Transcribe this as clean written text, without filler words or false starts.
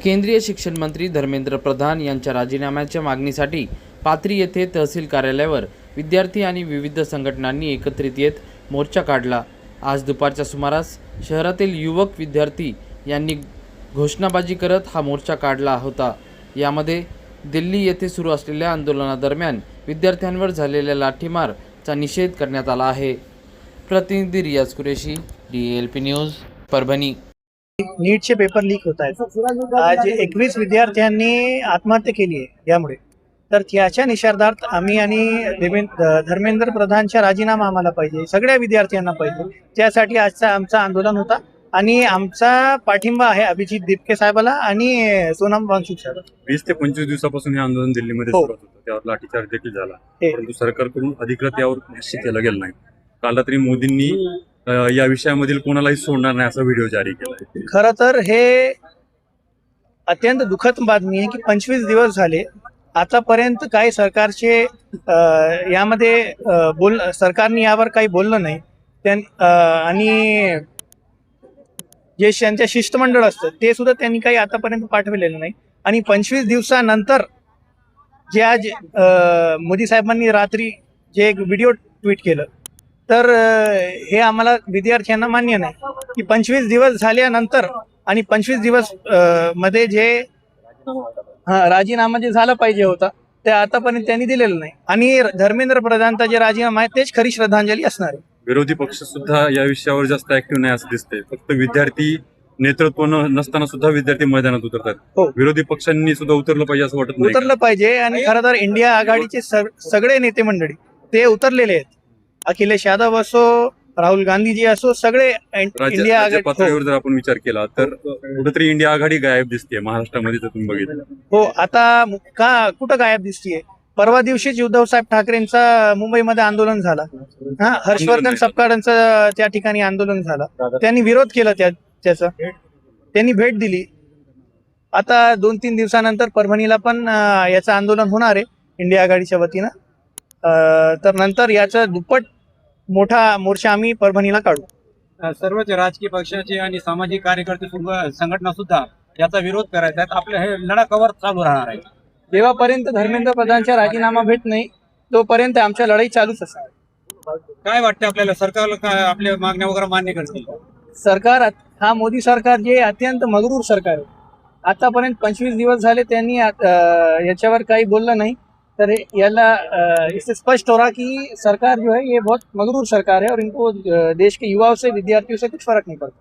केंद्रीय शिक्षण मंत्री धर्मेंद्र प्रधान यांच्या राजीनाम्याच्या मागणीसाठी पाथरी येथे तहसील कार्यालयावर विद्यार्थी आणि विविध संघटनांनी एकत्रित येत मोर्चा काढला। आज दुपारच्या सुमारास शहरातील युवक विद्यार्थी यांनी घोषणाबाजी करत हा मोर्चा काढला होता। यामध्ये दिल्ली येथे सुरू असलेल्या आंदोलनादरम्यान विद्यार्थ्यांवर झालेल्या लाठीमारचा निषेध करण्यात आला आहे। प्रतिनिधी रियाज कुरेशी, DLP न्यूज, परभणी। नीटचे पेपर लीक होत आहेत। आज 21 विद्यार्थ्यांनी आत्महत्या केली आहे यामुळे। तर त्याच्या निषेधार्थ आम्ही आणि धर्मेंद्र प्रधानचा राजीनामा आम्हाला पाहिजे, सगळ्या विद्यार्थ्यांना पाहिजे। त्यासाठी आजचा आमचा आंदोलन होता आणि आमचा पाठिंबा आहे अभिजित दीपके साहेबाला आणि सोनम वांगचुक साहेब। 20 ते 25 दिवसापासून हे आंदोलन दिल्लीमध्ये सुरू होतं, त्यावर लाठीचार्ज देखील झाला, परंतु सरकारकडून अधिकृत यावर भाष्य केलं गेलं नाही। काल रात्री मोदींनी या विषयामधील कोणालाही सोडणार नाही असा व्हिडिओ जारी केला। खरं तर हे अत्यंत दुःखद बातमी आहे की 25 दिवस झाले आतापर्यंत काही सरकारचे यामध्ये सरकारने यावर काही बोललं नाही। आणि जे त्यांच्या शिष्टमंडळ असतं ते सुद्धा त्यांनी काही आतापर्यंत पाठवलेलं नाही। आणि 25 दिवसानंतर जे आज मोदी साहेबांनी रात्री जे एक व्हिडिओ ट्विट केलं, तर हे आम्हाला विद्यार्थ्यांना मान्य नाही की 25 दिवस झाल्यानंतर आणि 25 दिवस मध्ये जे राजीनामा जे झाला पाहिजे होता ते आतापर्यंत त्यांनी दिलेलं नाही। आणि धर्मेंद्र प्रधानचा जे राजीनामा आहे तेच खरी श्रद्धांजली असणार आहे। विरोधी पक्ष सुद्धा या विषयावर जास्त ऍक्टिव्ह नाही असं दिसतंय। फक्त विद्यार्थी नेतृत्व नसताना सुद्धा विद्यार्थी मैदानात उतरतात। हो, विरोधी पक्षांनी सुद्धा उतरलं पाहिजे असं वाटत नाही? उतरलं पाहिजे। आणि खरं तर इंडिया आघाडीचे सगळे नेते मंडळी ते उतरलेले आहेत। अखिलेश यादव असो, राहुल गांधीजी असो, सगळे इंडिया आघाडी पातळीवर जर आपण विचार केला तर कुठेतरी इंडिया आघाडी गायब दिसते महाराष्ट्रामध्ये जर तुम्ही बघितलं। हो, आता कुठं गायब दिसतीये? परवा दिवशीच उद्धव साहेब ठाकरेंचा मुंबईमध्ये आंदोलन झाला, हर्षवर्धन सपकाळांचं त्या ठिकाणी आंदोलन झालं, त्यांनी विरोध केला त्याचा, त्यांनी भेट दिली। आता 2-3 दिवसानंतर परभणीला पण याचं आंदोलन होणार आहे इंडिया आघाडीच्या वतीनं। तर नंतर याचा दुप्पट मोठा मोर्चा आम्ही परभणीला काढू। सर्वच राजकीय पक्षाचे आणि सामाजिक कार्यकर्ते संघटना सुद्धा याचा विरोध करायचा आहे। आपलं हे लढा कवर चालू राहणार आहे जेव्हापर्यंत धर्मेंद्र प्रधानचा राजीनामा भेट नाही तोपर्यंत आमच्या लढाई चालूच असणार। काय वाटतं आपल्याला, सरकारला काय आपल्या मागण्या वगैरे मान्य करतील? सरकार हा मोदी सरकार जे अत्यंत मगरूर सरकार आहे। आतापर्यंत 25 दिवस झाले त्यांनी याच्यावर काही बोललं नाही, तर याला इससे स्पष्ट हो रहा कि सरकार जो है ये बहुत मगरूर सरकार है और इनको देश के युवाओं से, विद्यार्थियों से कुछ फर्क नहीं पड़ता।